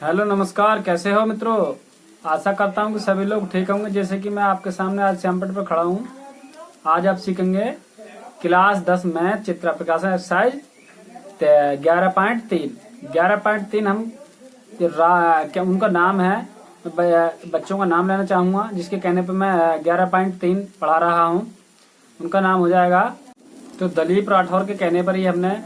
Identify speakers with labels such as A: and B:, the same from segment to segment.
A: Hello नमस्कार, कैसे हो मित्रों। आशा करता हूँ कि सभी लोग ठीक होंगे। जैसे कि मैं आपके सामने आज श्यामपट पर खड़ा हूँ। आज आप सीखेंगे क्लास 10 मैथ चित्र प्रकाशन एक्सरसाइज 11.3 हम क्या उनका नाम है। बच्चों का नाम लेना चाहूँगा जिसके कहने पर मैं 11.3 पढ़ा रहा हूँ। उनका नाम हो जाएगा, तो दलीप राठौर के कहने पर ही हमने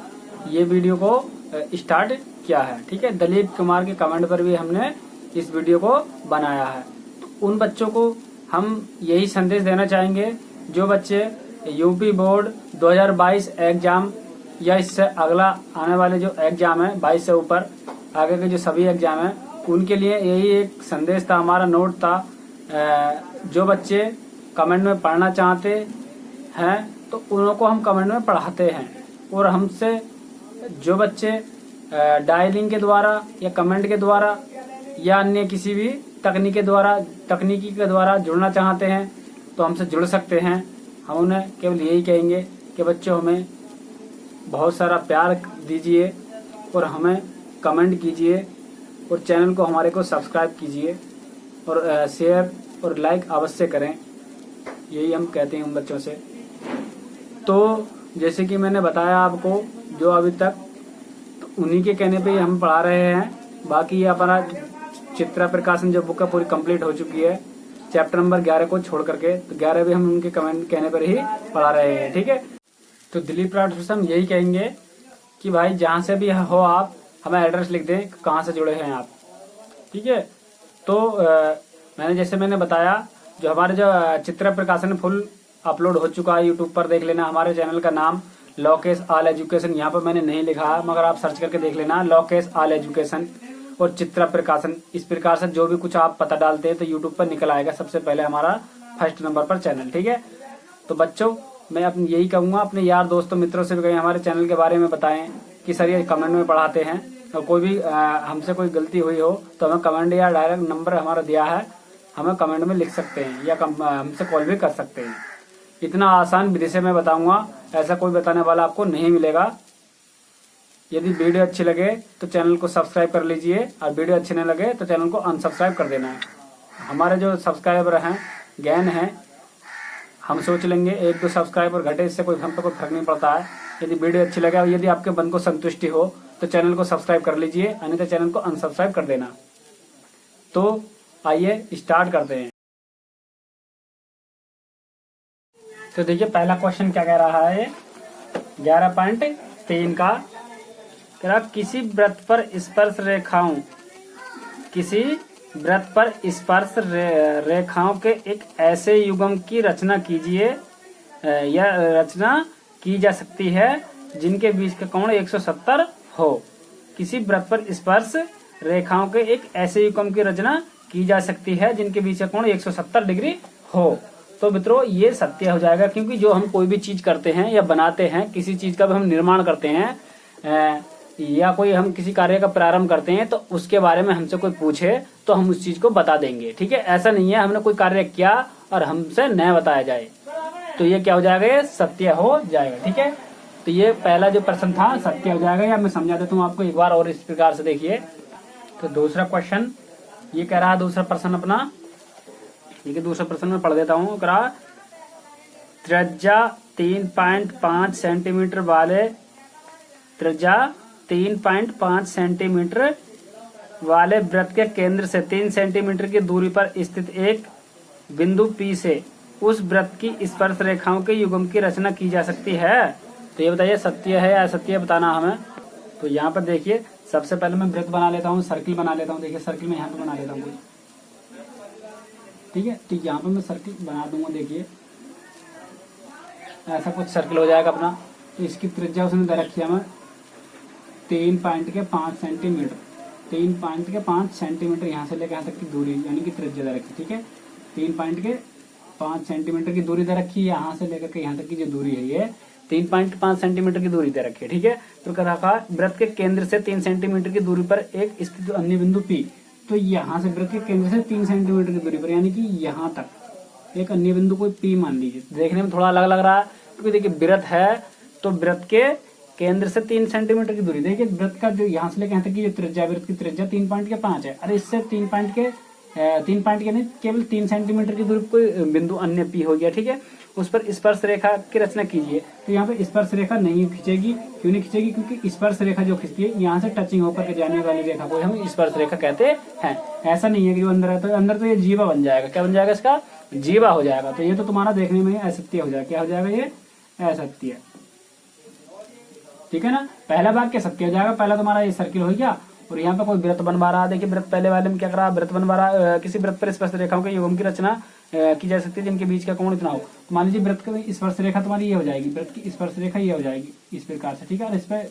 A: ये वीडियो को स्टार्ट किया है। ठीक है, दलीप कुमार के कमेंट पर भी हमने इस वीडियो को बनाया है। तो उन बच्चों को हम यही संदेश देना चाहेंगे जो बच्चे यूपी बोर्ड 2022 एग्जाम या इससे अगला आने वाले जो एग्जाम है 22 से ऊपर आगे के जो सभी एग्जाम है उनके लिए यही एक संदेश था, हमारा नोट था। जो बच्चे कमेंट में पढ़ना चाहते हैं तो उनको हम कमेंट में पढ़ाते हैं, और हमसे जो बच्चे डायलिंग के द्वारा या कमेंट के द्वारा या अन्य किसी भी तकनीकी के द्वारा जुड़ना चाहते हैं तो हमसे जुड़ सकते हैं। हम उन्हें केवल यही कहेंगे कि बच्चों हमें बहुत सारा प्यार दीजिए और हमें कमेंट कीजिए और चैनल को हमारे को सब्सक्राइब कीजिए और शेयर और लाइक अवश्य करें। यही हम कहते हैं उन बच्चों से। तो जैसे कि मैंने बताया आपको, जो अभी तक तो उन्हीं के कहने पे ही हम पढ़ा रहे हैं। बाकी ये हमारा चित्र प्रकाशन जो बुक है पूरी कंप्लीट हो चुकी है, चैप्टर नंबर 11 को छोड़ करके। तो 11 भी हम उनके कमेंट कहने पर ही पढ़ा रहे हैं। ठीक है, तो दिलीप राठौर से हम यही कहेंगे कि भाई जहाँ से भी हो आप हमें एड्रेस लिख दें कहाँ से जुड़े हैं आप। ठीक है, तो मैंने बताया जो हमारे जो चित्र प्रकाशन फुल अपलोड हो चुका है यूट्यूब पर, देख लेना। हमारे चैनल का नाम लोकेश ऑल एजुकेशन, यहाँ पर मैंने नहीं लिखा है मगर आप सर्च करके देख लेना लोकेश ऑल एजुकेशन और चित्र प्रकाशन। इस प्रकार से जो भी कुछ आप पता डालते हैं तो यूट्यूब पर निकल आएगा सबसे पहले हमारा फर्स्ट नंबर पर चैनल। ठीक है, तो बच्चों मैं अपने यही कहूँगा, अपने यार दोस्तों मित्रों से भी कहीं हमारे चैनल के बारे में बताएं कि सर ये कमेंट में पढ़ाते हैं। और कोई भी हमसे कोई गलती हुई हो तो हमें कमेंट या डायरेक्ट नंबर हमारा दिया है, हमें कमेंट में लिख सकते हैं या हमसे कॉल भी कर सकते हैं। इतना आसान विधि से मैं बताऊंगा, ऐसा कोई बताने वाला आपको नहीं मिलेगा। यदि वीडियो अच्छी लगे तो चैनल को सब्सक्राइब कर लीजिए, और वीडियो अच्छी नहीं लगे तो चैनल को अनसब्सक्राइब कर देना है। हमारे जो सब्सक्राइबर हैं गैन हैं, हम सोच लेंगे 1-2 सब्सक्राइबर घटे, इससे हम पे कोई फर्क नहीं पड़ता है। यदि वीडियो अच्छी लगे और यदि आपके मन को संतुष्टि हो तो चैनल को सब्सक्राइब कर लीजिए, अन्यथा चैनल को अनसब्सक्राइब कर देना। तो आइए स्टार्ट करते हैं। तो देखिए पहला क्वेश्चन क्या कह रहा है, 11.3 का कह रहा किसी वृत्त पर स्पर्श रेखाओं के एक ऐसे युग्म की रचना कीजिए या रचना की जा सकती है जिनके बीच का कोण 170 हो। किसी वृत्त पर स्पर्श रेखाओं के एक ऐसे युग्म की रचना की जा सकती है जिनके बीच का कोण 170 डिग्री हो। तो मित्रों ये सत्य हो जाएगा, क्योंकि जो हम कोई भी चीज करते हैं या बनाते हैं, किसी चीज का भी हम निर्माण करते हैं या कोई हम किसी कार्य का प्रारंभ करते हैं तो उसके बारे में हमसे कोई पूछे तो हम उस चीज को बता देंगे। ठीक है, ऐसा नहीं है हमने कोई कार्य किया और हमसे न बताया जाए, तो ये क्या हो जाएगा, ये सत्य हो जाएगा। ठीक है, तो ये पहला जो प्रश्न था सत्य हो जाएगा, या मैं समझा देता हूँ आपको एक बार और इस प्रकार से देखिए। तो दूसरा क्वेश्चन ये कह रहा है, दूसरा प्रश्न अपना, ठीक है, दूसरा प्रश्न में पढ़ देता हूँ। त्रिज्या 3.5 सेंटीमीटर वाले वृत्त के केंद्र से 3 सेंटीमीटर की दूरी पर स्थित एक बिंदु P से उस वृत्त की स्पर्श रेखाओं के युग्म की रचना की जा सकती है। तो ये बताइए सत्य है या असत्य बताना हमें। तो यहाँ पर देखिए सबसे पहले मैं वृत्त बना लेता हूँ, सर्किल बना लेता हूँ। देखिए सर्किल में यहाँ पे बना लेता हूँ कुछ, ठीक है। तो यहाँ पे मैं सर्किल बना दूंगा, देखिए ऐसा कुछ सर्किल हो जाएगा अपना। तो इसकी त्रिज्या उसने दे रखी है हमें 3.5 सेंटीमीटर, 3.5 सेंटीमीटर यहाँ से लेकर यहाँ तक की दूरी यानी कि त्रिज्या दे रखी। ठीक है, 3.5 सेंटीमीटर की दूरी दे रखी है, यहाँ से लेकर के यहाँ तक की जो दूरी है ये 3.5 सेंटीमीटर की दूरी दे रखी है। ठीक है, तो कह रखा वृत्त के केंद्र से 3 सेंटीमीटर की दूरी पर एक स्थित अन्य बिंदु P। तो यहाँ से वृत्त के केंद्र से 3 सेंटीमीटर की दूरी पर यानी कि यहाँ तक एक अन्य बिंदु कोई P मान लीजिए। देखने में थोड़ा अलग लग रहा है क्योंकि देखिए वृत्त है तो वृत्त के केंद्र से 3 सेंटीमीटर की दूरी। देखिए वृत्त का जो यहाँ से लेके यहाँ तक की जो त्रिज्या, वृत्त की त्रिज्या 3.5 है। अरे इससे 3 पॉइंट के नहीं, केवल 3 सेंटीमीटर की दूरी कोई बिंदु अन्य पी हो गया, ठीक है। उस पर स्पर्श रेखा की रचना कीजिए। तो यहाँ पे स्पर्श रेखा नहीं खींचेगी। क्यों नहीं खींचेगी? क्योंकि स्पर्श रेखा जो खींचती है यहाँ से टचिंग होकर के जाने वाली रेखा को हम स्पर्श रेखा कहते हैं। ऐसा नहीं है कि जो अंदर है, तो अंदर तो ये जीवा बन जाएगा। क्या बन जाएगा? इसका जीवा हो जाएगा। तो ये तो तुम्हारा देखने में असत्य हो जाएगा। क्या हो जाएगा? ये असत्य, ठीक है ना। पहला वाक्य सत्य हो जाएगा। पहला तुम्हारा ये सर्किल हो गया और यहाँ पे कोई वृत्त बनवा रहा है। देखिए वृत्त पहले वाले में क्या कर रहा है? वृत्त बनवा रहा। किसी वृत्त पर स्पर्श रेखाओं के युग्म की रचना की जा सकती है जिनके बीच का कोण इतना हो। तो मान लीजिए वृत्त की स्पर्श रेखा तुम्हारी ये हो जाएगी, वृत्त की स्पर्श रेखा ये हो जाएगी इस प्रकार से, ठीक है। और इस पे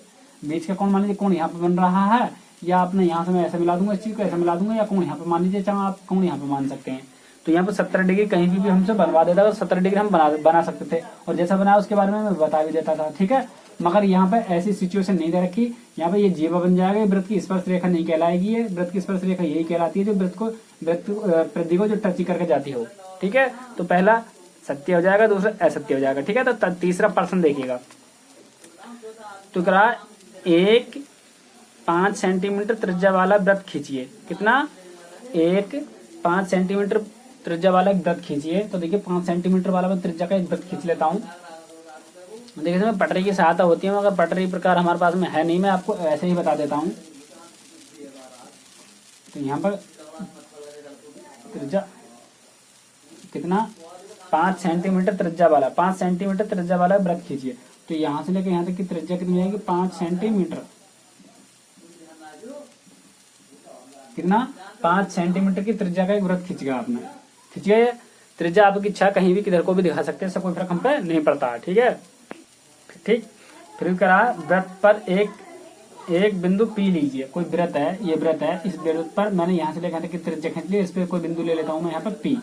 A: बीच का कोण मान लीजिए कोण यहाँ पे बन रहा है, या आपने यहाँ से मैं ऐसा मिला दूंगा, इस चीज को ऐसा मिला दूंगा, या कोण यहाँ पे मान लीजिए, चाहे आप कोण यहाँ पे मान सकते हैं। तो यहाँ पे 70 डिग्री कहीं भी हमसे बनवा देता है, 70 डिग्री हम बना सकते थे। और जैसा बनाया उसके बारे में मैं बता भी देता था, ठीक है। मगर यहाँ पे ऐसी सिचुएशन नहीं दे रखी। यहाँ पे ये जीवा बन जाएगा। वृत्त की स्पर्श रेखा नहीं कहलाएगी। ये वृत्त की स्पर्श रेखा यही कहलाती है जो वृत्त पृथ्वी को जो टच करके जाती हो, ठीक है। तो पहला सत्य हो जाएगा, दूसरा असत्य हो जाएगा, ठीक है। तो तीसरा प्रश्न देखिएगा। तो करा 5 सेंटीमीटर त्रिज्या वाला वृत्त खींचिए। कितना? 5 सेंटीमीटर त्रिज्या वाला एक वृत्त खींचिए। तो देखिए 5 सेंटीमीटर वाला मैं त्रिज्या का एक वृत्त खींच लेता हूँ। देखिए इसमें पटरी की सहायता होती है, मगर पटरी प्रकार हमारे पास में है नहीं। मैं आपको ऐसे ही बता देता हूँ। तो यहाँ पर त्रिज्या कितना? 5 सेंटीमीटर त्रिज्या वाला, 5 सेंटीमीटर त्रिज्या वाला वृत्त खींचिए। तो यहाँ से लेकर यहाँ तक की त्रिज्या कितनी आएगी? 5 सेंटीमीटर। कितना? 5 सेंटीमीटर की त्रिज्या का एक वृत्त खींचेगा आपने। खींचिए। त्रिज्या आपकी इच्छा कहीं भी किधर को भी दिखा सकते हैं, इससे कोई फर्क हम पे नहीं पड़ता, ठीक है। ठीक, फिर करा वृत्त पर एक बिंदु पी लीजिए। कोई वृत्त है, ये वृत्त है, इस वृत्त पर मैंने यहाँ से लेकर की त्रिज्या खींच ली। इस पे कोई बिंदु ले लेता हूँ मैं यहाँ पर पी।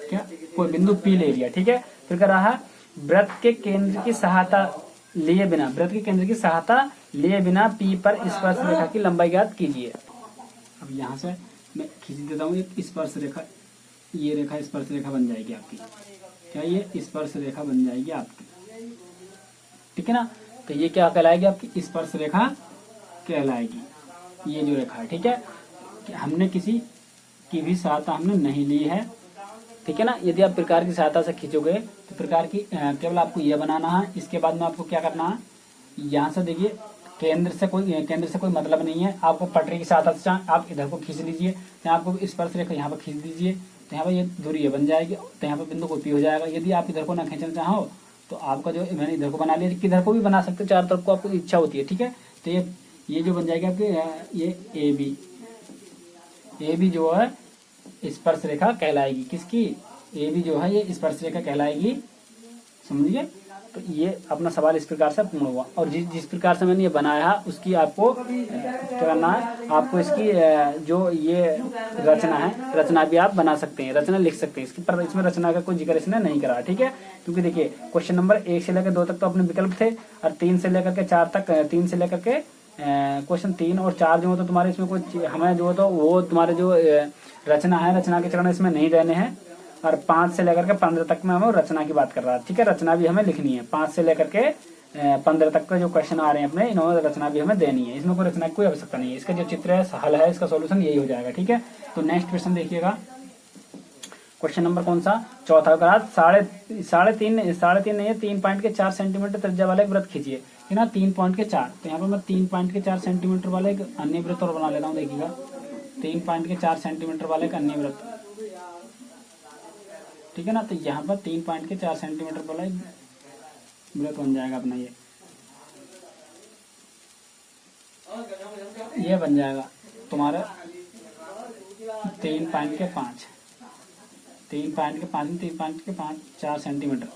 A: क्या? कोई बिंदु पी ले लिया, ठीक है। फिर कर रहा वृत्त के केंद्र की सहायता लिए बिना, वृत्त के केंद्र की सहायता लिए बिना पी पर स्पर्श रेखा की लंबाई ज्ञात कीजिए। अब यहाँ से मैं खींच देता हूँ एक स्पर्श रेखा। ये रेखा स्पर्श रेखा बन जाएगी आपकी। क्या? ये स्पर्श रेखा बन जाएगी आपकी, ठीक है ना। तो ये क्या कहलाएगी? आपकी स्पर्श रेखा कहलाएगी। ये जो रेखा है, ठीक है। कि हमने किसी की भी सहायता हमने नहीं ली है, ठीक है ना। यदि आप प्रकार की सहायता से खींचोगे तो प्रकार की केवल आपको यह बनाना है। इसके बाद में आपको क्या करना है? यहाँ से देखिए केंद्र से कोई मतलब नहीं है। आपको पटरी की सहायता से आप इधर को खींच लीजिए, तो आपको स्पर्श रेखा यहाँ पर खींच दीजिए। तो यहाँ पर ये दूरी ये बन जाएगी। तो यहाँ पर बिंदु को पी हो जाएगा। यदि आप इधर को ना खींचना चाहो तो आपका जो मैंने इधर को बना लिया, किधर को भी बना सकते, चारों तरफ को आपको इच्छा होती है, ठीक है। तो ये जो बन जाएगी आपके ये ए बी जो है स्पर्श रेखा कहलाएगी। किसकी? ए बी जो है ये स्पर्श रेखा कहलाएगी, समझिए। तो ये अपना सवाल इस प्रकार से पूर्ण हुआ। और जिस प्रकार से मैंने ये बनाया है उसकी आपको क्या करना है? आपको इसकी जो ये रचना है, रचना भी आप बना सकते हैं, रचना लिख सकते हैं इसकी। पर इसमें रचना का कोई जिक्र इसने नहीं करा, ठीक है। क्योंकि देखिए क्वेश्चन नंबर 1 से लेकर 2 तक तो अपने विकल्प थे, और 3 से लेकर के 4 तक, 3 से लेकर के क्वेश्चन 3 और 4 जो तो तुम्हारे इसमें कुछ हमें जो तो वो तुम्हारे जो रचना है, रचना के चरण इसमें नहीं देने हैं। और 5 से लेकर के 15 तक में हमें रचना की बात कर रहा है, ठीक है। रचना भी हमें लिखनी है। 5 से लेकर के 15 तक का जो क्वेश्चन आ रहे हैं अपने, इन्होंने रचना भी हमें देनी है। इसमें कोई रचना की कोई आवश्यकता नहीं है। इसका जो चित्र है, हल है, इसका सोल्यूशन यही हो जाएगा, ठीक है। तो नेक्स्ट क्वेश्चन देखिएगा। क्वेश्चन नंबर कौन सा? चौथा का। साढ़े तीन नहीं है, 3.4 सेंटीमीटर त्रिज्या वाला एक वृत्त खींचिए, है ना। 3.4। तो यहाँ पर मैं 3.4 सेंटीमीटर वाला एक अन्य वृत्त और बना लेता हूँ। देखिएगा 3.4 सेंटीमीटर वाला एक अन्य वृत्त, ठीक है ना। तो यहाँ पर 3.4 सेंटीमीटर वाला एक वृत्त बन जाएगा अपना। ये बन जाएगा तुम्हारा 3.5 3.4 सेंटीमीटर।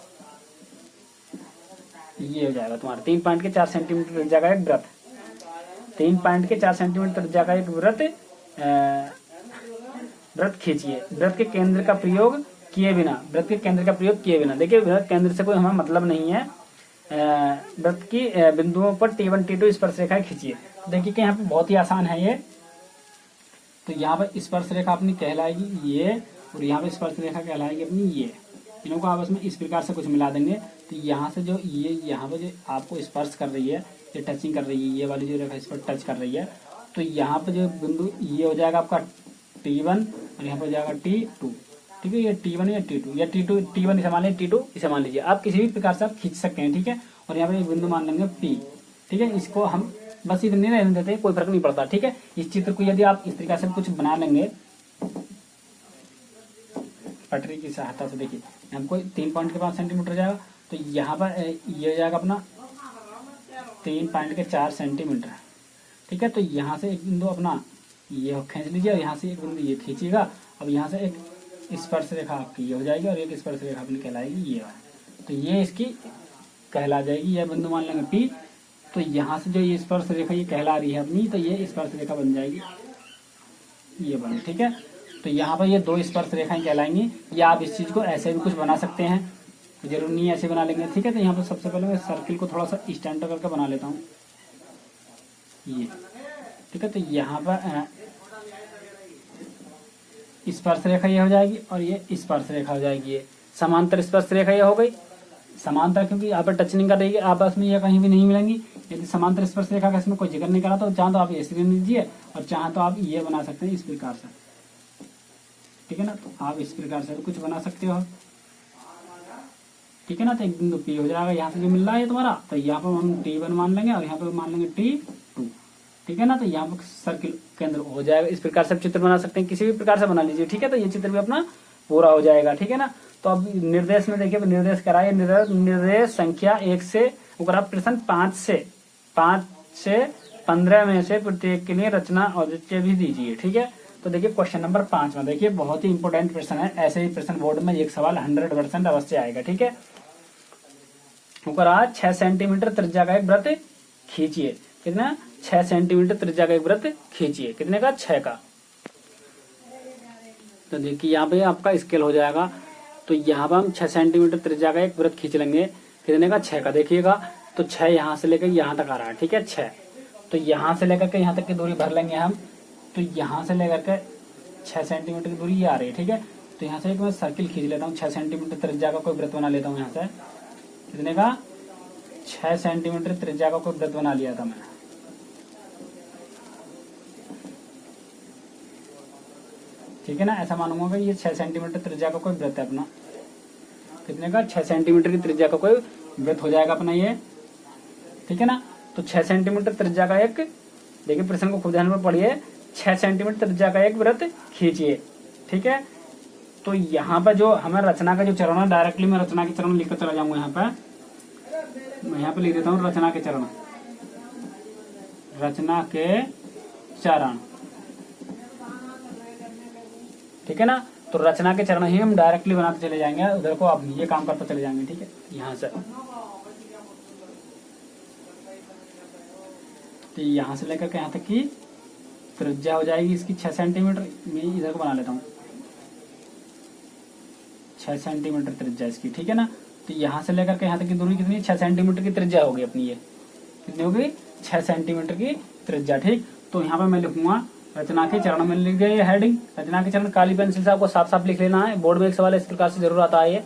A: ये हो जाएगा तुम्हारा 3.4 सेंटीमीटर त्रिज्या का एक वृत्त। 3.4 सेंटीमीटर त्रिज्या का एक वृत्त खींचिए। वृत्त के केंद्र का प्रयोग किए बिना, वृत्त के केंद्र का प्रयोग किए बिना। देखिए वृत्त केंद्र से कोई हमें मतलब नहीं है। वृत्त की बिंदुओं पर T1 T2 स्पर्श रेखाएं खींचिए। देखिए कि यहाँ पे बहुत ही आसान है ये। तो यहाँ पर स्पर्श रेखा अपनी कहलाएगी ये, और यहाँ पे स्पर्श रेखा कहलाएगी अपनी ये, इनको आपस में इस प्रकार से कुछ मिला देंगे। तो यहाँ से जो ये यहाँ पे जो आपको स्पर्श कर रही है, ये टचिंग कर रही है, ये वाली जो रेखा इस पर टच कर रही है, तो यहाँ पे जो बिंदु ये हो जाएगा आपका T1 और यहाँ पे हो जाएगा T2। ठीक है, ये T1 या T2 या T1 इसे मान लीजिए, T2 इसे मान लीजिए, आप किसी भी प्रकार से आप खींच सकते हैं। ठीक है, और यहाँ पे एक बिंदु मान लेंगे P। ठीक है, इसको हम बस इतने रहने देते हैं, कोई फर्क नहीं पड़ता। ठीक है, इस चित्र को यदि आप इस तरीके से कुछ बना लेंगे पटरी की सहायता से, देखिए हमको 3.5 सेंटीमीटर जाएगा, तो यहाँ पर ये हो जाएगा अपना 3.4 सेंटीमीटर। ठीक है, तो यहाँ से एक बिंदु अपना ये खींच लीजिए और यहाँ से एक बिंदु ये खींचिएगा। अब यहाँ से एक स्पर्श रेखा आपकी ये हो जाएगी और एक स्पर्श रेखा अपनी कहलाएगी ये, तो ये इसकी कहला जाएगी, यह बिंदु मान लेंगे P। तो यहाँ से जो ये स्पर्श रेखा ये कहला रही है अपनी, तो ये स्पर्श रेखा बन जाएगी ये बनी। ठीक है, तो यहाँ पर ये 2 स्पर्श रेखाएं कहलाएंगी, या आप इस चीज को ऐसे भी कुछ बना सकते हैं, तो जरूर नहीं ऐसे बना लेंगे। ठीक है, तो यहाँ पर सबसे पहले मैं सर्किल को थोड़ा सा स्टैंड करके बना लेता हूँ ये। ठीक है, तो यहाँ पर स्पर्श रेखा ये हो जाएगी और ये स्पर्श रेखा हो जाएगी, ये समांतर स्पर्श रेखा ये हो गई। समांतर क्योंकि यहाँ पर टच नहीं कर रही है आपस में, ये कहीं भी नहीं मिलेंगी। यदि समांतर स्पर्श रेखा का इसमें कोई जिक्र नहीं करा तो चाहे तो आप ऐसे लीजिए और चाहे तो आप ये बना सकते हैं इस प्रकार से। ठीक है ना, तो आप इस प्रकार से कुछ बना सकते हो। ठीक है ना, तो एक बिंदु P हो जाएगा यहाँ से जो मिल रहा है तुम्हारा, तो यहाँ पर हम T1 मान लेंगे और यहाँ पर मान लेंगे T2। ठीक है ना, तो यहाँ पर सर्किल केंद्र हो जाएगा। इस प्रकार से आप चित्र बना सकते हैं, किसी भी प्रकार से बना लीजिए। ठीक है, तो ये चित्र भी अपना पूरा हो जाएगा। ठीक है ना, तो अब निर्देश में देखिए, निर्देश कराइए, निर्देश संख्या 1 से ऊपर प्रश्न 5 से 15 में से प्रत्येक के लिए रचना औचित्य भी दीजिए। ठीक है, तो देखिए क्वेश्चन नंबर 5 में देखिए बहुत ही इंपॉर्टेंट प्रश्न है। ऐसे ही प्रश्न बोर्ड में एक सवाल 100% अवश्य आएगा। ठीक है, ऊपर आज 6 सेंटीमीटर त्रिज्या का एक वृत्त खींचिए। कितना? 6 सेंटीमीटर त्रिज्या का एक वृत्त खींचिए। कितने का? 6 का। तो देखिए यहाँ पे आपका स्केल हो जाएगा, तो यहाँ पर हम 6 सेंटीमीटर त्रिज्या का एक वृत्त खींच लेंगे। कितने का? 6 का। देखिएगा तो 6 यहाँ से लेकर यहाँ तक आ रहा है। ठीक है, 6 तो यहाँ से लेकर के यहाँ तक की दूरी भर लेंगे हम। तो यहाँ से लेकर के 6 सेंटीमीटर की दूरी ये आ रही है। ठीक है, तो यहाँ से एक मैं सर्किल खींच लेता हूँ, 6 सेंटीमीटर त्रिज्या का कोई वृत्त बना लेता हूँ। यहाँ से कितने का? 6 सेंटीमीटर त्रिज्या का कोई वृत्त बना लिया था मैंने। ठीक है ना, ऐसा मानूंगा कि ये 6 सेंटीमीटर त्रिज्या का कोई वृत्त है अपना। कितने का? 6 सेंटीमीटर की त्रिज्या का कोई वृत्त हो जाएगा अपना ये। ठीक है ना, तो 6 सेंटीमीटर त्रिज्या का एक, देखिए प्रश्न को खूब ध्यान में पढ़िए, 6 सेंटीमीटर त्रिज्या का एक वृत्त खींचिए। ठीक है, तो यहाँ पर जो हमें रचना का जो चरण है, डायरेक्टली मैं रचना के चरण लिखकर चला जाऊंगा। यहाँ पर मैं यहाँ पे लिख देता हूँ रचना के चरण, रचना के चरण। ठीक है ना, तो रचना के चरण ही हम डायरेक्टली बनाते चले जाएंगे, उधर को आप ये काम करते चले जाएंगे। ठीक है, यहाँ से तो यहाँ से लेकर के यहाँ तक की त्रिज्या हो जाएगी इसकी 6 सेंटीमीटर। मैं इधर को बना लेता हूँ 6 सेंटीमीटर त्रिज्या इसकी। ठीक है ना, तो यहाँ से लेकर के यहाँ तक की दूरी कितनी? 6 सेंटीमीटर की त्रिज्या होगी अपनी। ये कितनी होगी? 6 सेंटीमीटर की त्रिज्या। ठीक, तो यहाँ पे मैं लिखूंगा रचना के चरण में, लिख दिया ये हेडिंग रचना के चरण। काली पेंसिल से आपको साफ साफ लिख लेना है, बोर्ड में एक सवाल इस प्रकार से जरूर आता है ये।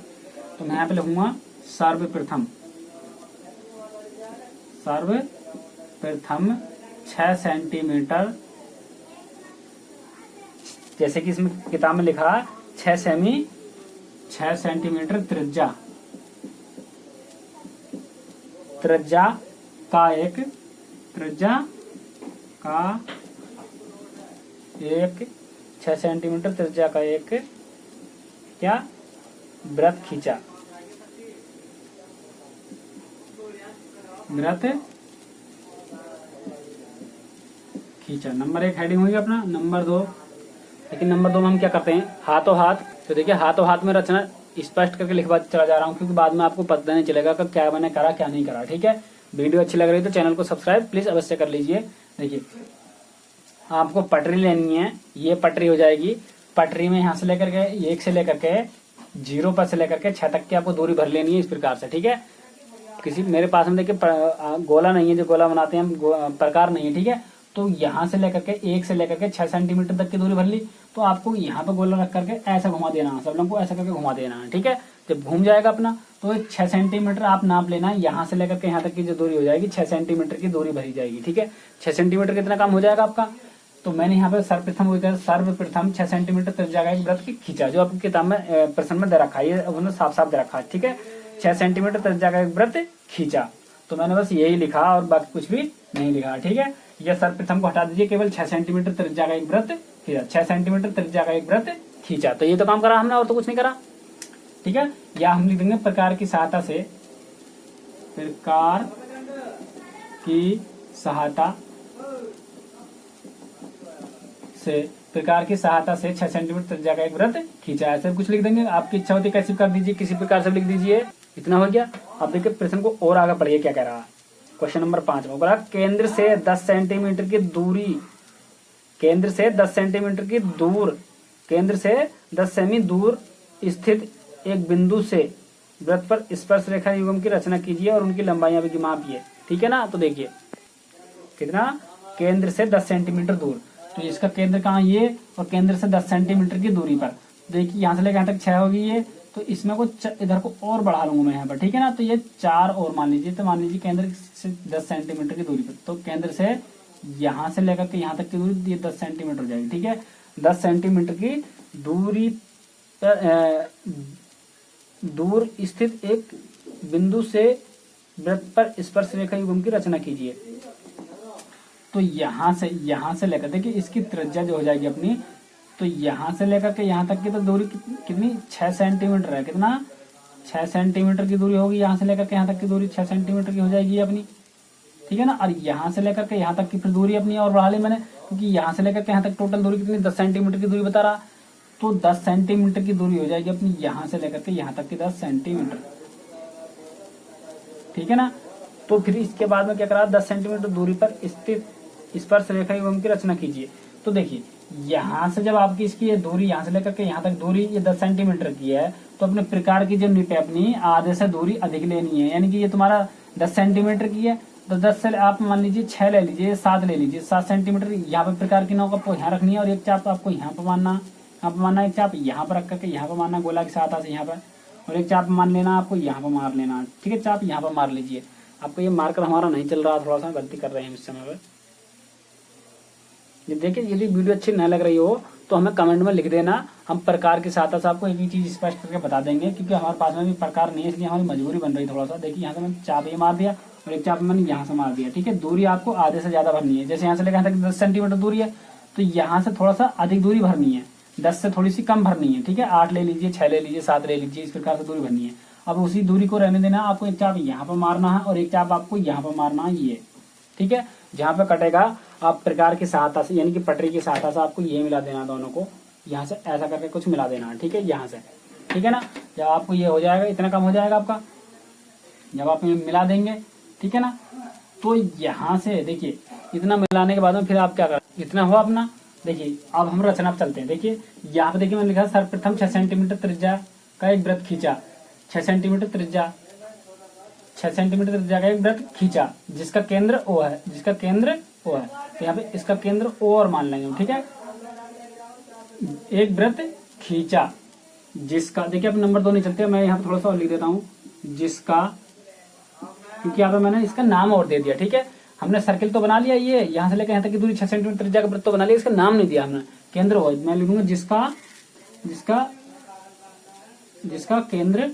A: तो मैं यहाँ पे लिखूंगा सर्वप्रथम 6 सेंटीमीटर, जैसे कि इसमें किताब में लिखा है 6 सेंटीमीटर त्रिज्या का एक 6 सेंटीमीटर त्रिज्या का एक क्या वृत्त खींचा। नंबर 1 हेडिंग हुई अपना। नंबर 2, लेकिन नंबर 2 में हम क्या करते हैं? हाथों हाथ। तो देखिए हाथों हाथ में रचना स्पष्ट करके लिखवा चला जा रहा हूँ, क्योंकि बाद में आपको पता नहीं चलेगा कि क्या मैंने करा क्या नहीं करा। ठीक है, वीडियो अच्छी लग रही है तो चैनल को सब्सक्राइब प्लीज अवश्य कर लीजिए। देखिए आपको पटरी लेनी है, ये पटरी हो जाएगी। पटरी में यहाँ से लेकर के 1 से लेकर के 0 पर से लेकर के 6 तक की आपको दूरी भर लेनी है इस प्रकार से। ठीक है, किसी मेरे पास में देखिए गोला नहीं है, जो गोला बनाते हैं हम प्रकार नहीं है। ठीक है, तो यहाँ से लेकर के 1 से लेकर के 6 सेंटीमीटर तक की दूरी भर ली। तो आपको यहाँ पे गोला रख करके ऐसा घुमा देना है, सब लोगों को ऐसा करके घुमा देना है। ठीक है, जब घूम जाएगा अपना तो 6 सेंटीमीटर आप नाप लेना है। यहाँ से लेकर के यहाँ तक की जो दूरी हो जाएगी 6 सेंटीमीटर की दूरी भरी जाएगी। ठीक है, 6 सेंटीमीटर कितना काम हो जाएगा आपका। तो मैंने यहाँ पे सर्वप्रथम 6 सेंटीमीटर त्रिज्या का एक वृत्त खींचा, जो आपकी किताब में प्रश्न में दे रखा है, ये उन्होंने साफ साफ दे रखा है। ठीक है, 6 सेंटीमीटर त्रिज्या का एक वृत्त खींचा, तो मैंने बस यही लिखा और बाकी कुछ भी नहीं लिखा। ठीक है, यह सर्वप्रथम को हटा दीजिए, केवल 6 सेंटीमीटर त्रिज्या का एक वृत्त खींचा, 6 सेंटीमीटर त्रिज्या का एक वृत्त खींचा। तो ये तो काम करा हमने, और तो कुछ नहीं करा। ठीक है, या हम लिख देंगे प्रकार की सहायता से, प्रकार की सहायता से 6 सेंटीमीटर त्रिज्या का एक वृत्त खींचा। ऐसे कुछ लिख देंगे, आपकी इच्छा होती है कैसे कर दीजिए, किसी प्रकार से लिख दीजिए। इतना हो गया। अब देखिए प्रश्न को और आगे पढ़िए क्या कह रहा है। क्वेश्चन नंबर 5 में बोला केंद्र से 10 सेंटीमीटर की दूरी, केंद्र से 10 सेंटीमीटर की दूर, केंद्र से 10 सेमी दूर स्थित एक बिंदु से वृत्त पर स्पर्श रेखा युग्म की रचना कीजिए और उनकी लंबाइयां भी मापिए। ठीक है ना, तो देखिए कितना, केंद्र से 10 सेंटीमीटर दूर, तो इसका केंद्र कहाँ, ये, और केंद्र से 10 सेंटीमीटर की दूरी पर देखिए यहाँ से लेकर यहाँ तक 6 होगी ये, तो इसमें को इधर को और बढ़ा लूंगा मैं यहाँ पर। ठीक है ना, तो ये 4 और मान लीजिए, तो मान लीजिए केंद्र से 10 सेंटीमीटर की दूरी पर, तो केंद्र से यहाँ से लेकर के यहाँ तक की दूरी ये 10 सेंटीमीटर हो जाएगी। ठीक है, 10 सेंटीमीटर की दूरी पर दूर स्थित एक बिंदु से वृत्त पर स्पर्श रेखा युग्म की रचना कीजिए। तो यहाँ से लेकर देखिए इसकी त्रिज्या जो हो जाएगी अपनी, तो यहाँ से लेकर के यहाँ तक की तो दूरी कितनी, 6 सेंटीमीटर है। कितना, 6 सेंटीमीटर की दूरी होगी। यहाँ से लेकर के यहाँ तक की दूरी 6 सेंटीमीटर की हो जाएगी अपनी। ठीक है ना, और यहाँ से लेकर के यहाँ तक की फिर दूरी अपनी और बढ़ा ली मैंने, क्योंकि यहाँ से लेकर के यहाँ तक टोटल दूरी कितनी, 10 सेंटीमीटर की दूरी बता रहा, तो 10 सेंटीमीटर की दूरी हो जाएगी अपनी यहाँ से लेकर के यहाँ तक की 10 सेंटीमीटर। ठीक है ना, तो फिर इसके बाद में क्या करा, 10 सेंटीमीटर दूरी पर स्थित स्पर्श रेखा युग्म की रचना कीजिए। तो देखिए यहाँ से जब आपकी इसकी ये दूरी यहाँ से लेकर के यहाँ तक दूरी ये 10 सेंटीमीटर की है, तो अपने प्रकार की जो निप है अपनी आधे से दूरी अधिक लेनी है, यानी कि ये तुम्हारा 10 सेंटीमीटर की है, तो 10 से आप मान लीजिए 6 ले लीजिए, 7 ले लीजिए, 7 सेंटीमीटर यहाँ पे प्रकार की नौका आपको यहाँ रखनी है, और एक चाप आपको यहाँ पर मानना, एक चाप यहाँ पर रख करके यहाँ पर मारना गोला की सहायता से यहाँ पर, और एक चाप मान लेना आपको यहाँ पर मार लेना। ठीक है, चाप यहाँ पर मार लीजिए। आपको ये मार्कर हमारा नहीं चल रहा, थोड़ा सा गलती कर रहे हैं इस समय पर। ये देखिए, यदि वीडियो अच्छी न लग रही हो तो हमें कमेंट में लिख देना, हम प्रकार की सहायता से आपको एक ही चीज स्पष्ट करके बता देंगे, क्योंकि हमारे पास में भी प्रकार नहीं है, इसलिए हमारी मजबूरी बन रही थोड़ा सा। देखिए यहाँ से मैंने चाप ये मार दिया और एक चाप मैंने यहाँ से मार दिया। ठीक है, दूरी आपको आधे से ज्यादा भरनी है। जैसे यहाँ से लेकर यहाँ तक 10 सेंटीमीटर दूरी है, तो यहाँ से थोड़ा सा अधिक दूरी भरनी है, 10 से थोड़ी सी कम भरनी है। ठीक है, 8 ले लीजिए, 6 ले लीजिए, 7 ले लीजिए, इस प्रकार से दूरी भरनी है। अब उसी दूरी को रहने देना, आपको एक चाप यहाँ पर मारना है और एक चाप आपको यहाँ पर मारना है, ये। ठीक है, जहाँ पे कटेगा आप प्रकार की सहायता से, यानी कि पटरी की सहायता से आपको ये मिला देना, दोनों को यहाँ से ऐसा करके कुछ मिला देना। ठीक है, यहाँ से। ठीक है ना, जब आपको ये हो जाएगा, इतना कम हो जाएगा आपका, जब आप मिला देंगे। ठीक है ना, तो यहाँ से देखिए इतना मिलाने के बाद में फिर आप क्या करें, इतना हुआ अपना। देखिए अब हम रचना पर चलते हैं। देखिए यहाँ पे देखिए मैंने लिखा सर्वप्रथम 6 सेंटीमीटर त्रिज्या का एक वृत्त खींचा, 6 सेंटीमीटर त्रिज्या, 6 सेंटीमीटर त्रिज्या का एक वृत्त खींचा जिसका केंद्र O है, जिसका केंद्र O है। तो यहाँ पे इसका केंद्र O और मान लेंगे। ठीक है, एक वृत्त खींचा जिसका, देखिए अब नंबर 2 नहीं चलते, मैं यहाँ पे थोड़ा सा और लिख देता हूँ, जिसका, क्योंकि यहाँ पे मैंने इसका नाम और दे दिया। ठीक है, हमने सर्किल तो बना लिया, ये यहाँ से लेकर यहाँ तक की दूरी 6 सेंटीमीटर त्रिज्या का वृत्त तो बना लिया, इसका नाम नहीं दिया हमने, केंद्र O। मैं लिखूंगा जिसका केंद्र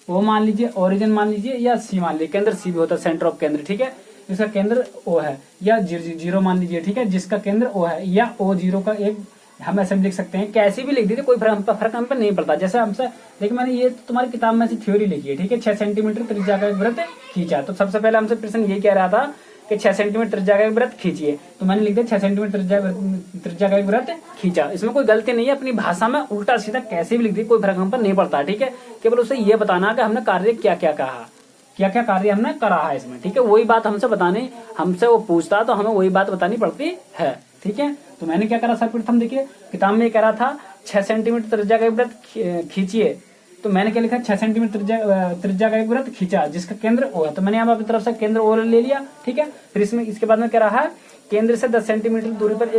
A: O मान लीजिए, ओरिजिन मान लीजिए, या C मान लीजिए, केंद्र C भी होता है, सेंटर ऑफ केंद्र। ठीक है, इसका केंद्र O है, या 0 मान लीजिए। ठीक है, जिसका केंद्र O है, या O0 का एक, हम ऐसे लिख सकते हैं, कैसे भी लिख दीजिए, कोई फर्क हम पे नहीं पड़ता। जैसे हमसे, लेकिन मैंने ये तुम्हारी किताब में से थ्योरी लिखी है। ठीक है, 6 सेंटीमीटर त्रिज्या का एक वृत्त खींचा, तो सबसे पहले हमसे प्रश्न यही कह रहा था कि 6 सेंटीमीटर त्रिज्या का एक वृत्त खींचिए, तो मैंने लिख दिया 6 सेंटीमीटर त्रिज्या का एक वृत्त खींचा। इसमें कोई गलती नहीं है, अपनी भाषा में उल्टा सीधा कैसे भी लिख दी, कोई फर्क हम पर नहीं पड़ता। ठीक है, केवल उसे ये बताना कि हमने कार्य क्या क्या कहा, क्या क्या कार्य हमने करा है इसमें। ठीक है, वही बात हमसे बतानी, हमसे वो पूछता तो हमें वही बात बतानी पड़ती है। ठीक है, तो मैंने क्या करा सर्वप्रथम, देखिए किताब में ये कह रहा था 6 सेंटीमीटर त्रिज्या का एक वृत्त खींचिए, तो मैंने क्या लिखा, 6 सेंटीमीटर त्रिज्या का एक वृत्त खींचा जिसका केंद्र O है। तो मैंने यहाँ अपनी तरफ से केंद्र O ले लिया, ठीक है। फिर इसमें इसके बाद में क्या रहा, केंद्र से 10 सेंटीमीटर दूरी पर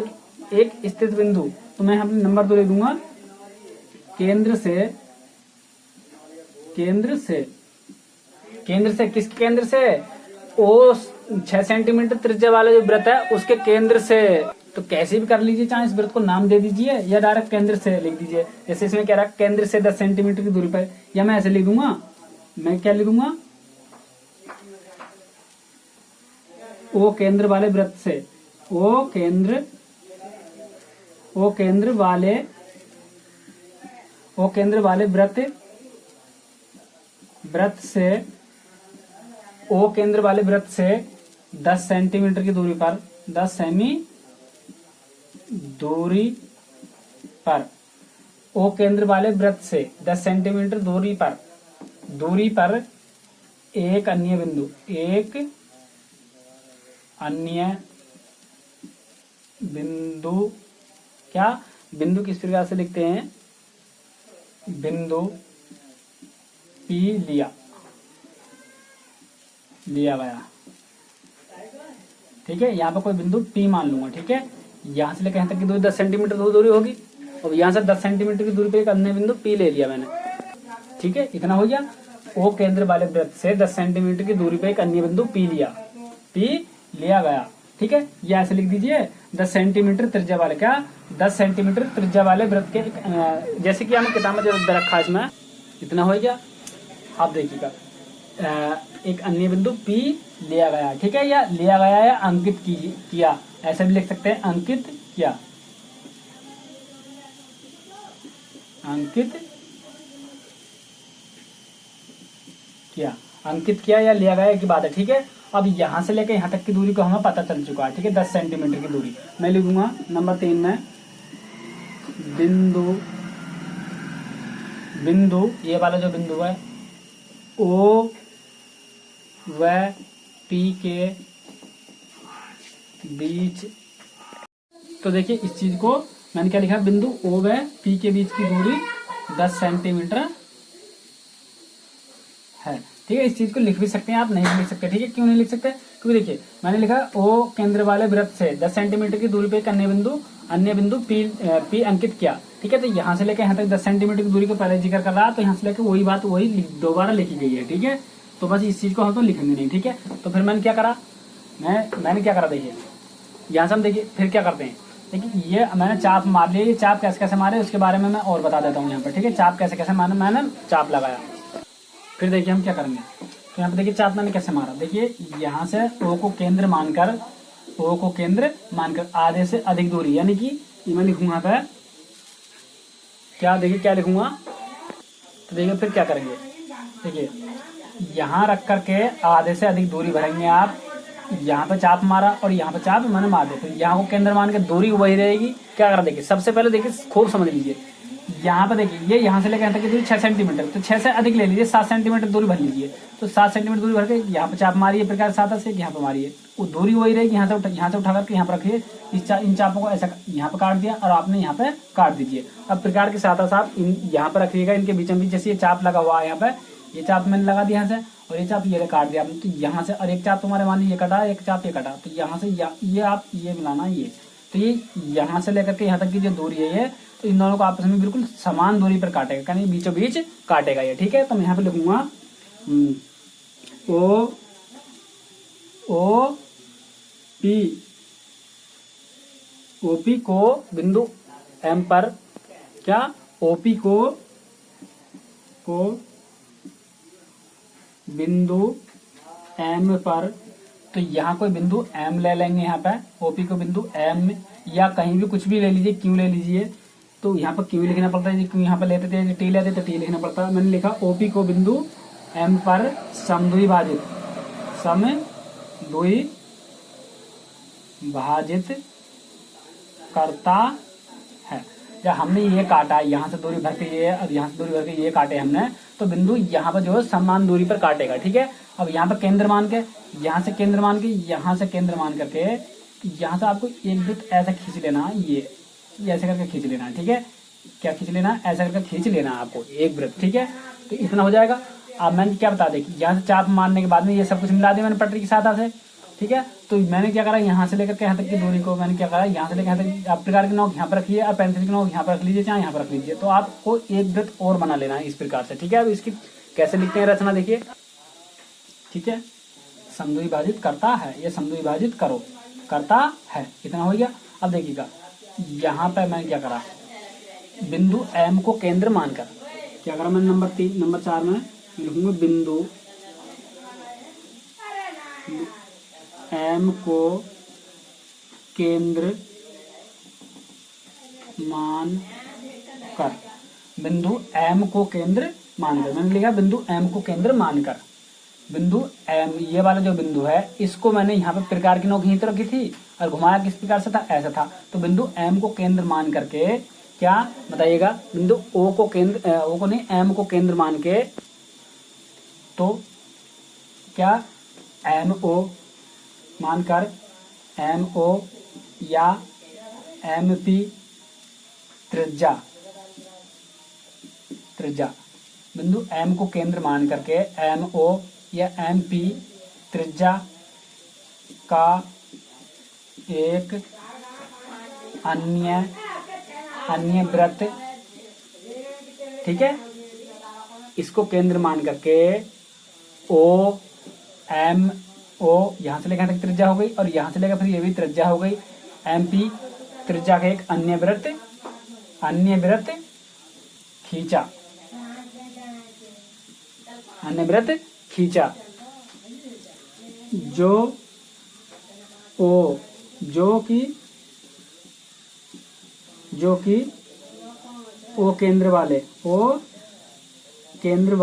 A: एक स्थित बिंदु। तो मैं यहाँ पे नंबर 2 ले दूंगा, केंद्र से किस केंद्र से, O 6 सेंटीमीटर त्रिज्या वाला जो वृत्त है उसके केंद्र से। तो कैसे भी कर लीजिए, चाहे इस वृत्त को नाम दे दीजिए या डायरेक्ट केंद्र से लिख दीजिए। जैसे इसमें कह रहा है केंद्र से 10 सेंटीमीटर की दूरी पर, या मैं ऐसे लिख दूंगा, मैं क्या लिख दूंगा, O केंद्र वाले वृत्त से, O केंद्र वाले वृत्त से 10 सेंटीमीटर की दूरी पर, 10 सेमी दूरी पर, O केंद्र वाले वृत्त से 10 सेंटीमीटर दूरी पर एक अन्य बिंदु, क्या बिंदु किस प्रकार से लिखते हैं, बिंदु P लिया गया, ठीक है। यहाँ पर कोई बिंदु P मान लूंगा, ठीक है। यहाँ से लेकर यहाँ तक की दूरी 10 सेंटीमीटर दूरी होगी, और यहाँ से 10 सेंटीमीटर की दूरी पे एक अन्य बिंदु P ले लिया मैंने, ठीक है। इतना हो गया। O केंद्र वाले वृत्त से 10 सेंटीमीटर की दूरी पे एक अन्य बिंदु P लिया गया, ठीक है। ये ऐसे लिख दीजिए, 10 सेंटीमीटर त्रिज्या वाले, क्या 10 सेंटीमीटर त्रिज्या वाले वृत्त के, जैसे कि हमें किताब में जो रखा है इसमें, इतना हो गया। आप देखिएगा, एक अन्य बिंदु P लिया गया, ठीक है, या लिया गया या अंकित किया, ऐसे भी लिख सकते हैं, अंकित किया या लिया गया की बात है, ठीक है। अब यहाँ से लेकर यहाँ तक की दूरी को हमें पता चल चुका है, ठीक है, 10 सेंटीमीटर की दूरी। मैं लिखूंगा नंबर 3 में, बिंदु ये वाला जो बिंदु है O व P के बीच। तो देखिए इस चीज को मैंने क्या लिखा, बिंदु O व P के बीच की दूरी 10 सेंटीमीटर है, ठीक है। इस चीज को लिख भी सकते हैं आप, नहीं भी लिख सकते, ठीक है। क्यों नहीं लिख सकते, क्योंकि देखिए मैंने लिखा O केंद्र वाले वृत्त से 10 सेंटीमीटर की दूरी पे एक अन्य बिंदु P अंकित किया, ठीक है। तो यहाँ से लेकर यहाँ तक 10 सेंटीमीटर की दूरी को पहले जिक्र कर रहा है, तो यहाँ से लेकर वही बात दोबारा लिखी गई है, ठीक है। तो बस इस चीज को हम तो लिखेंगे नहीं, ठीक है। तो फिर मैंने क्या करा, मैंने क्या करा, देखिए यहाँ से हम देखिए फिर क्या करते हैं, देखिए ये मैंने चाप मार लिया। ये चाप कैसे कैसे मारे उसके बारे में मैं और बता देता हूँ यहाँ पर, ठीक है। चाप कैसे कैसे मारे, मैंने चाप लगाया। फिर देखिए हम क्या करेंगे, तो यहाँ पे देखिए चाप मैंने कैसे मारा, देखिए यहाँ से O को केंद्र मानकर आधे से अधिक दूरी, यानी कि मैं लिखूंगा यहाँ पे क्या, देखिए क्या लिखूंगा, तो देखिए फिर क्या करेंगे, देखिए यहाँ रख करके आधे से अधिक दूरी भरेंगे आप। यहाँ पे चाप मारा और यहाँ पे चाप मैंने मार दिया, तो यहाँ को केंद्र मान के दूरी वही रहेगी। क्या करा, देखिए सबसे पहले देखिए खूब समझ लीजिए, यहाँ पे देखिए ये यहाँ से लेकर यहाँ तक की दूरी 6 सेंटीमीटर, तो 6 से अधिक ले लीजिए, 7 सेंटीमीटर दूरी भर लीजिए। तो 7 सेंटीमीटर दूरी भर के यहाँ पे चाप मारिए, प्रकार 7 से यहाँ पे मारिए, वो दूरी वही रहेगी। यहाँ से उठा करके यहाँ पे रखिए, इन चापों को ऐसा यहाँ पे काट दिया और आपने यहाँ पे काट दीजिए। अब प्रकार के साथ आप यहाँ पे रखिएगा, इनके बीच जैसे ये चाप लगा हुआ है, यहाँ पे ये चाप मैंने लगा दिया यहाँ से, और ये चाप ये काट दिया आपने। तो यहाँ से और एक चाप तुम्हारे मान लीजिए ये कटा, एक चाप ये कटा, तो यहाँ से ये आप ये मिलाना, ये तो ये यहाँ से लेकर के यहाँ तक की जो दूरी है ये, तो इन दोनों को आपस में बिल्कुल समान दूरी पर काटेगा, यानी बीचों बीच काटेगा ये, ठीक है। तो मैं यहाँ पे लिखूंगा OP को बिंदु M पर, क्या OP को बिंदु M पर, तो यहाँ कोई बिंदु M ले लेंगे, यहाँ पे OP को बिंदु M या कहीं भी कुछ भी ले लीजिए, क्यों ले लीजिए, तो यहाँ पर क्यों लिखना पड़ता है, क्यों यहाँ पर लेते थे टी लेते तो टी लिखना पड़ता है। मैंने लिखा OP को बिंदु M पर समद्वि भाजित करता है। जब हमने ये काटा, यहाँ से दूरी भर के ये और यहाँ से दूरी भर के ये काटे हमने, तो बिंदु यहाँ पर जो है समान दूरी पर काटेगा, ठीक है। अब यहाँ पर केंद्र मान के, यहाँ से केंद्र मान के, यहाँ से केंद्र मान करके, यहाँ से आपको एक वृत्त ऐसा खींच लेना, ये ऐसे करके खींच लेना, ठीक है। क्या खींच लेना, ऐसा करके खींच लेना आपको एक वृत्त, ठीक है। तो इतना हो जाएगा। अब मैंने क्या बता दें कि यहाँ से चाप मारने के बाद में ये सब कुछ मिला दिया मैंने पटरी की सहायता से, ठीक है। तो मैंने क्या करा, यहाँ से लेकर के यहाँ तक की दूरी को मैंने क्या करा, यहाँ से लेकर यहाँ तक, आप प्रकार की नोक यहाँ पर रखिए और पेंसिल की नोक यहाँ पर रख लीजिए, चाहे यहाँ पर रख लीजिए। तो आपको एक वृत्त और बना लेना है इस प्रकार से, ठीक है। अब इसकी कैसे लिखते हैं रचना देखिए, ठीक है। समद्विभाजित करता है, ये समद्विभाजित करो करता है, इतना हो गया। अब देखिएगा यहाँ पर मैंने क्या करा, बिंदु एम को केंद्र मानकर क्या करा मैंने, नंबर 4 में लिखूंगा बिंदु एम को केंद्र मानकर, बिंदु एम को केंद्र मानकर, मैंने लिखा बिंदु एम को केंद्र मानकर। बिंदु एम, ये वाला जो बिंदु है इसको मैंने यहाँ पे प्रकार की नोक यहीं तो रखी थी और घुमाया किस प्रकार से था, ऐसा था। तो बिंदु एम को केंद्र मान करके क्या बताइएगा, बिंदु ओ को केंद्र, ओ को नहीं एम को केंद्र मान के, तो क्या एम ओ मानकर एम ओ या एम पी त्रिज्या, बिंदु एम को केंद्र मान करके एम ओ या एम पी त्रिज्या का एक अन्य वृत्त, ठीक है, इसको केंद्र मान करके ओ एम ओ यहां से लेकर तक त्रिज्या हो गई और यहां से लेकर फिर ये भी त्रिज्या हो गई, एम पी त्रिज्या का एक अन्य वृत्त खींचा, अन्य वृत्त खींचा, जो कि ओ केंद्र वाले वृत्त को, केंद्र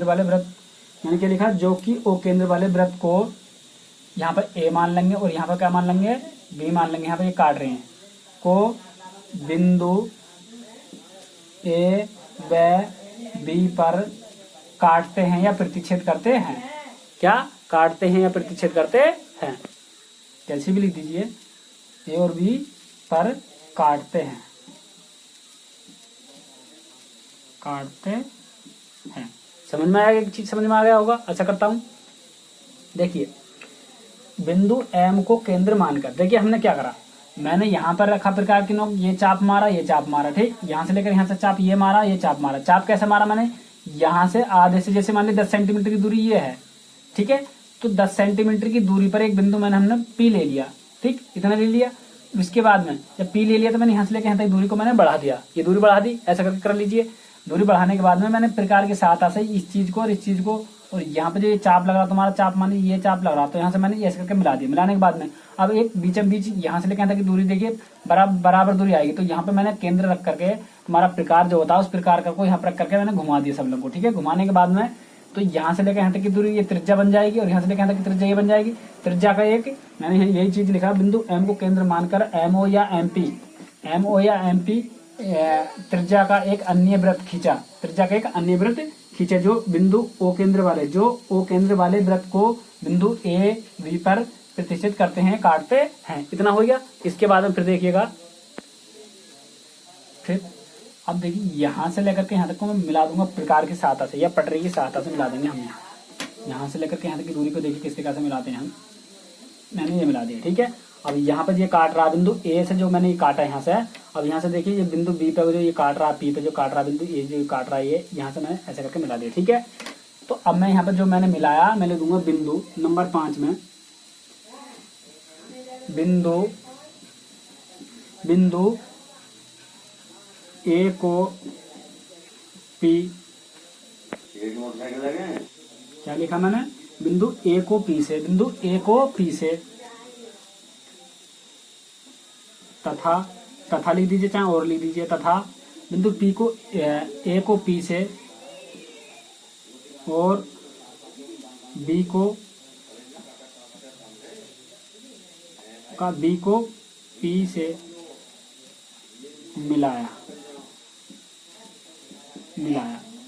A: वाले वृत्त मैंने क्या लिखा, जो कि ओ केंद्र वाले वृत्त को यहाँ पर ए मान लेंगे और यहाँ पर क्या मान लेंगे, बी मान लेंगे, यहाँ पर ये काट रहे हैं, को बिंदु ए व बी पर काटते हैं या प्रतिच्छेद करते हैं, क्या काटते हैं या प्रतिच्छेद करते हैं, कैसे भी लिख दीजिए, ए और बी पर काटते हैं, समझ में आया, एक चीज समझ में आ गया होगा। अच्छा करता हूं, देखिए बिंदु एम को केंद्र मानकर, देखिए हमने क्या करा, मैंने यहाँ पर रखा प्रकार की नोक, ये चाप मारा, ठीक, यहाँ से लेकर यहाँ से चाप ये मारा, ये चाप मारा। चाप कैसे मारा मैंने, यहाँ से आधे से, जैसे मान ली 10 सेंटीमीटर की दूरी ये है, ठीक है, तो 10 सेंटीमीटर की दूरी पर एक बिंदु हमने पी ले लिया, ठीक, इतना ले लिया। उसके बाद में जब पी ले लिया तो मैंने यहाँ से लेकर यहाँ तक दूरी को मैंने बढ़ा दिया, ये दूरी बढ़ा दी, ऐसा करके कर लीजिए। दूरी बढ़ाने के बाद में मैंने प्रकार की सहायता से इस चीज को और इस चीज को, और यहाँ पे जो ये चाप लग रहा, तुम्हारा चाप माने ये चाप लग रहा, तो यहाँ से मैंने ऐसे करके मिला दिया। मिलाने के बाद में अब एक बीचम बीच यहाँ से लेकर यहाँ तक की दूरी देखिए बराबर दूरी आएगी, तो यहाँ पे मैंने केंद्र रख करके तुम्हारा प्रकार जो होता है उस प्रकार को यहाँ पर रख करके मैंने घुमा दिया सब लोग को, ठीक है। घुमाने के बाद में तो यहाँ से लेकर यहाँ तक की दूरी ये त्रिज्या बन जाएगी और यहाँ से लेकर यहाँ तक की त्रिज्या ये बन जाएगी। त्रिज्या का एक, मैंने यही चीज लिखा, बिंदु एम को केंद्र मानकर एम ओ या एम पी त्रिज्या का एक अन्य वृत्त खींचा, जो बिंदु ओ केंद्र वाले वृत्त को बिंदु ए बी पर प्रतिच्छेद करते हैं, काटते हैं, इतना हो गया। इसके बाद में फिर देखिएगा, फिर अब देखिए यहाँ से लेकर के यहाँ तक को मैं मिला दूंगा प्रकार की सहायता से या पटरी की सहायता से मिला देंगे हम। यहाँ से लेकर के यहाँ तक की दूरी को देखिए किस प्रकार से मिलाते हैं हम, मैंने ये मिला दिया, ठीक है। अब यहाँ पर ये काट रहा बिंदु ए से, जो मैंने ये काटा यहाँ से, अब यहाँ से देखिए ये बिंदु बी पे जो ये काट रहा, पी पे जो काट रहा बिंदु ए जो काट रहा है, ये यहाँ से मैंने ऐसे करके मिला दिया, ठीक है। तो अब मैं यहाँ पर जो मैंने मिलाया, मैं ले दूंगा बिंदु नंबर 5 में, बिंदु ए को पी, क्या लिखा मैंने, बिंदु ए को पी से तथा लिख दीजिए, चाहे और लिख दीजिए, तथा बिंदु पी को ए को पी से और बी को पी से मिलाया,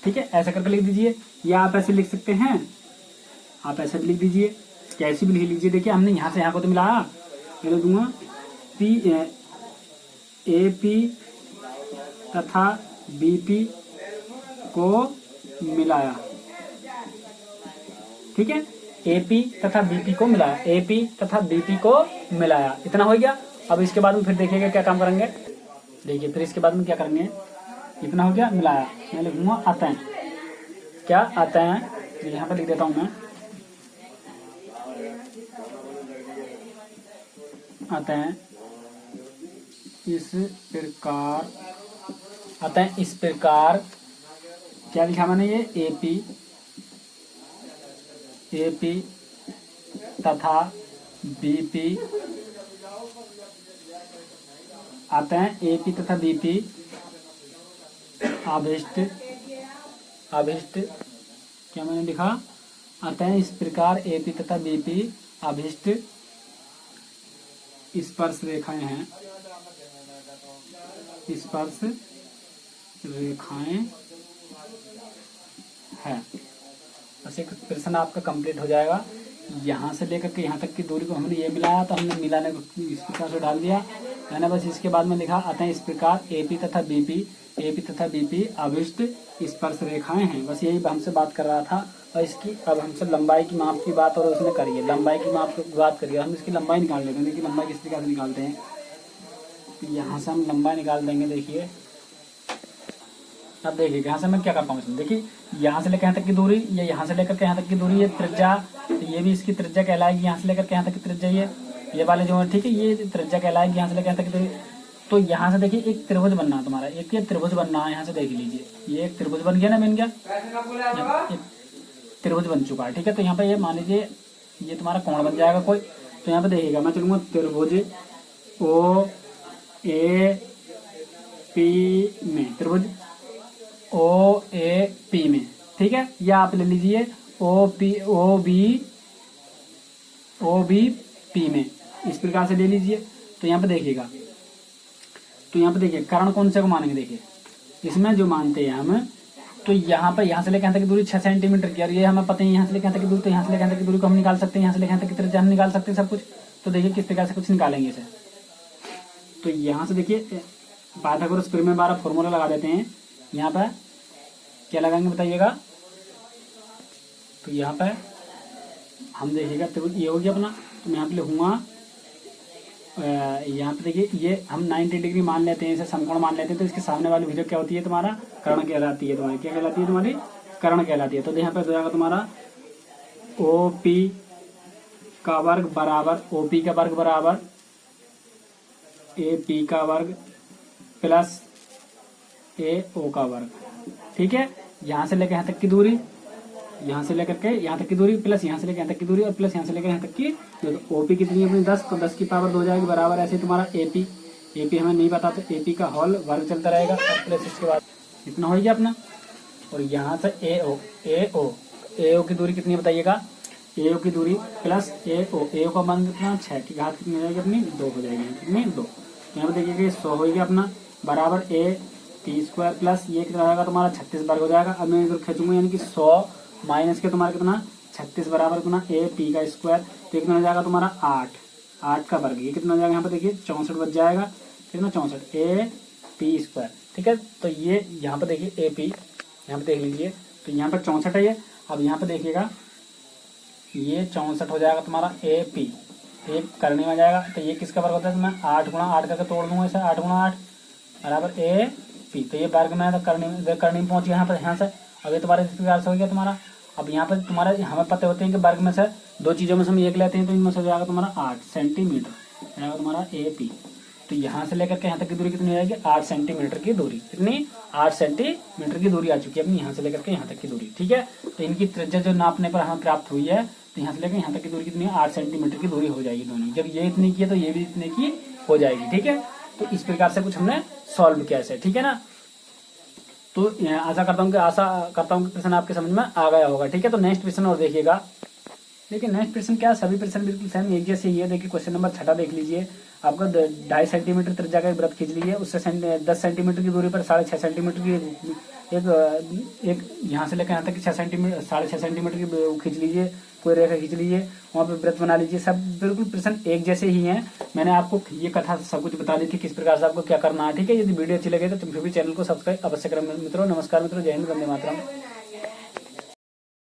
A: ठीक है। ऐसा करके लिख दीजिए, या आप ऐसे लिख सकते हैं, आप ऐसे भी लिख दीजिए, कैसी भी लिख लीजिए। देखिए हमने यहाँ से यहाँ को तो मिलाया, मैं लिख दूंगा पी ए पी तथा बी पी को मिलाया, ठीक है, एपी तथा बीपी को मिलाया, एपी तथा बीपी को मिलाया, इतना हो गया। अब इसके बाद में फिर देखिएगा क्या काम करेंगे। देखिए फिर इसके बाद में क्या करेंगे, इतना हो गया मिलाया, मैं लिखूंगा आते हैं, क्या आते हैं, यहाँ पर लिख देता हूं मैं, आते हैं इस प्रकार, आते हैं इस प्रकार, क्या लिखा मैंने ये एपी, एपी तथा बीपी, आते हैं एपी तथा बीपी अभिष्ट, अभिष्ट क्या मैंने लिखा, आते हैं इस प्रकार एपी तथा बीपी अभिष्ट स्पर्श रेखाएं हैं, स्पर्श रेखाएं हैं। बस एक प्रश्न आपका कंप्लीट हो जाएगा। यहाँ से लेकर के यहाँ तक की दूरी को हमने ये मिलाया, तो हमने मिलाने को इस प्रकार से डाल दिया, मैंने बस इसके बाद में लिखा आते हैं इस प्रकार एपी तथा बीपी, एपी तथा बीपी अभिष्ट स्पर्श रेखाएं हैं। बस यही हमसे बात कर रहा था। और इसकी अब हमसे लंबाई की माप की बात और उसने करी है, लंबाई की माप की बात करिए, हम इसकी लंबाई निकाल लेते हैं। देखिए लंबाई किस प्रकार से निकालते हैं, यहाँ से हम लंबाई निकाल देंगे। देखिए अब देखिए यहाँ से मैं क्या करता हूँ इसमें, देखिए यहाँ से लेकर यहाँ तक की दूरी, ये यहाँ से लेकर के यहाँ तक की दूरी, ये त्रिज्या, ये भी इसकी त्रिज्या कहलाएगी। यहाँ से लेकर के यहाँ तक की त्रिज्या, ये वाले जो है, ठीक है, ये त्रिज्या कहलाएगी यहाँ से लेकर यहाँ तक की दूरी। तो यहाँ से देखिए एक त्रिभुज बनना है तुम्हारा, एक ये त्रिभुज बनना है, यहाँ से देख लीजिए, ये एक त्रिभुज बन गया ना, बन गया, एक त्रिभुज बन चुका है, ठीक है। तो यहाँ पे ये मान लीजिए ये तुम्हारा कोण बन जाएगा कोई। तो यहाँ पे देखिएगा, मैं चलूंगा त्रिभुज ओ ए पी में, त्रिभुज ओ ए पी में, ठीक है। या आप ले लीजिए ओ बी पी में, इस प्रकार से ले लीजिए। तो यहाँ पे देखिएगा, तो यहाँ पे देखिए कर्ण कौन से को मानेंगे, देखिए इसमें जो मानते हैं हम, तो यहाँ पर यहाँ से लेकर यहाँ तक की दूरी 6 सेंटीमीटर की, और ये हमें पता है यहाँ से लेकर यहाँ तक की दूरी, तो यहाँ से लेकर यहाँ तक की दूरी को हम निकाल सकते हैं, यहाँ से लेकर यहाँ तक की त्रिज्या हम निकाल सकते हैं, सब कुछ। तो देखिए किस प्रकार से कुछ निकालेंगे इसे। तो यहाँ से देखिए पाइथागोरस प्रमेय द्वारा फॉर्मूला लगा देते हैं। यहाँ पर क्या लगाएंगे बताइएगा, तो यहाँ पर हम देखिएगा त्रिभुज ये हो गया अपना, तो मैं यहाँ पे लिखूंगा, यहाँ पे देखिए ये हम 90 डिग्री मान लेते हैं, इसे समकोण मान लेते हैं। तो इसके सामने वाली भुजा क्या होती है, तुम्हारा कर्ण कहलाती है, तुम्हारी क्या कहलाती है, तुम्हारी कर्ण कहलाती है। तो यहाँ पे हो जाएगा तुम्हारा ओ पी का वर्ग बराबर, ओ पी का वर्ग बराबर ए पी का वर्ग प्लस ए ओ का वर्ग, ठीक है। यहाँ से लेकर यहाँ तक की दूरी, यहाँ से लेकर के यहाँ तक की दूरी प्लस यहाँ से लेकर यहाँ तक की दूरी, और प्लस यहाँ से लेकर यहाँ तक की, तो ओपी कितनी है अपनी 10, तो 10 की पावर 2 हो जाएगी, बराबर ऐसे तुम्हारा एपी, एपी हमें नहीं पता, तो एपी का होल वर्ग चलता रहेगा, और प्लस इसके बाद इतना हो गया अपना। और यहाँ से ए ओ की दूरी कितनी बताइएगा, ए ओ की दूरी प्लस ए ओ का मान कितना 6 की घात कितनी हो जाएगी अपनी 2 हो जाएगी, कितनी 2। यहाँ पे देखिएगा 100 हो गया अपना, बराबर ए टी स्क्वायर प्लस ये कितना रहेगा तुम्हारा 36 वर्ग हो जाएगा। अब मैं इधर खींचूंगा, यानी कि 100 माइनस के तुम्हारा कितना 36 बराबर कितना ए पी का स्क्वायर, तो कितना हो जाएगा तुम्हारा 8 का वर्ग, ये कितना हो जाएगा यहाँ पे देखिए 64 बच जाएगा, कितना 64 ए पी स्क्वायर, ठीक है। तो ये यहाँ पे देखिए ए पी, यहाँ पे देख लीजिए, तो यहाँ पे 64 है ये। अब यहाँ पे देखिएगा ये 64 हो जाएगा तुम्हारा ए पी, एक करने में जाएगा, तो ये किसका वर्ग होता है, तो मैं 8 गुणा 8 करके तोड़ दूंगा इसे, 8 गुणा 8 बराबर ए पी, तो ये वर्ग में तो करने में पहुंच गया यहाँ से। अब ये तुम्हारे इस प्रकार से हो गया तुम्हारा। अब यहाँ पर तुम्हारा हमें पता होते हैं कि वर्ग में से दो चीज़ों में से हम एक लेते हैं, तो इनमें से हो जाएगा तुम्हारा 8 सेंटीमीटर, जाएगा तुम्हारा ए पी। तो यहाँ से लेकर के यहाँ तक की दूरी कितनी हो जाएगी, 8 सेंटीमीटर की दूरी, कितनी 8 सेंटीमीटर की दूरी आ चुकी है अपनी यहाँ से लेकर के यहाँ तक की दूरी, ठीक है। तो इनकी त्रिज्या जो नापने पर हमें प्राप्त हुई है, तो यहाँ से लेकर यहाँ तक की दूरी कितनी है, 8 सेंटीमीटर की दूरी हो जाएगी दोनों। जब ये इतनी की है तो ये भी इतने की हो जाएगी, ठीक है। तो इस प्रकार से कुछ हमने सॉल्व किया है, ठीक है ना। तो आशा करता हूँ कि प्रश्न आपके समझ में आ गया होगा, ठीक है। तो नेक्स्ट प्रश्न और देखिएगा, देखिए नेक्स्ट प्रश्न क्या, सभी प्रश्न बिल्कुल सेम एक जैसे ही है। देखिए क्वेश्चन नंबर 6 देख लीजिए, आपको 2.5 सेंटीमीटर त्रिज्या का एक वृत्त खींच लीजिए, उससे 10 सेंटीमीटर की दूरी पर 6.5 सेंटीमीटर की एक यहाँ से लेकर यहाँ तक 6 सेंटीमीटर 6.5 सेंटीमीटर की खींच लीजिए, कोई रेखा खींच लीजिए, वहां पे व्रत बना लीजिए, सब बिल्कुल प्रश्न एक जैसे ही हैं। मैंने आपको ये कथा सब कुछ बता दी थी किस प्रकार से आपको क्या करना है, ठीक है। यदि वीडियो अच्छी लगे तो तुम भी चैनल को सब्सक्राइब अवश्य करें मित्रों। नमस्कार मित्रों, जय हिंद, वंदे मातरम।